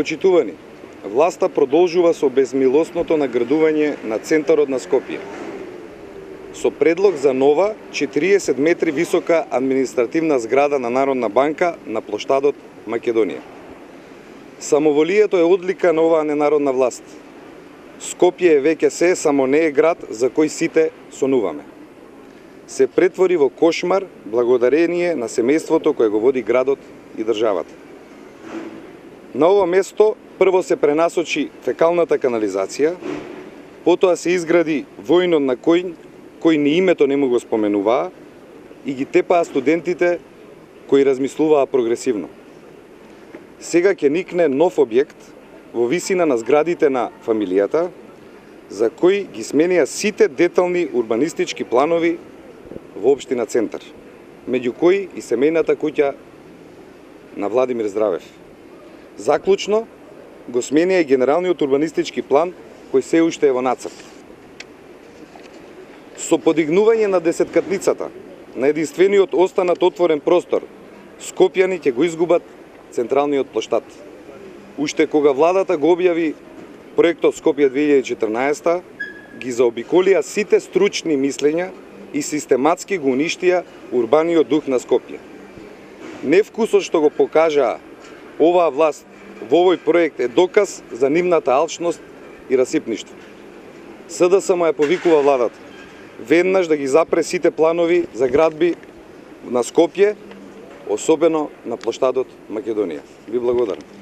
Почитувани, власта продолжува со безмилосното наградување на центарот на Скопје. Со предлог за нова 40 метри висока административна зграда на Народна банка на плоштадот Македонија. Самоволието е одлика на оваа ненародна власт. Скопје е веќе се, само не е град за кој сите сонуваме. Се претвори во кошмар благодарение на семејството кое го води градот и државата. На ова место прво се пренасочи фекалната канализација, потоа се изгради војнот на кој ни името не му го споменуваа и ги тепаа студентите кои размислуваа прогресивно. Сега ќе никне нов објект во висина на зградите на фамилијата, за кои ги сменија сите детални урбанистички планови во општина Центар, меѓу кои и семејната куќа на Владимир Здравев. Заклучно, го сменија и генералниот урбанистички план, кој се уште е во нацрт. Со подигнување на десеткатницата, на единствениот останат отворен простор, скопјани ќе го изгубат централниот плоштад. Уште кога владата го објави проектот Скопје 2014, ги заобиколија сите стручни мислења и систематски го уништија урбаниот дух на Скопје. Невкусот што го покажаа оваа власт во овој проект е доказ за нивната алчност и расипништво. СДСМ ја повикува владата веднаш да ги запре сите планови за градби на Скопје, особено на плоштадот Македонија. Ви благодарам.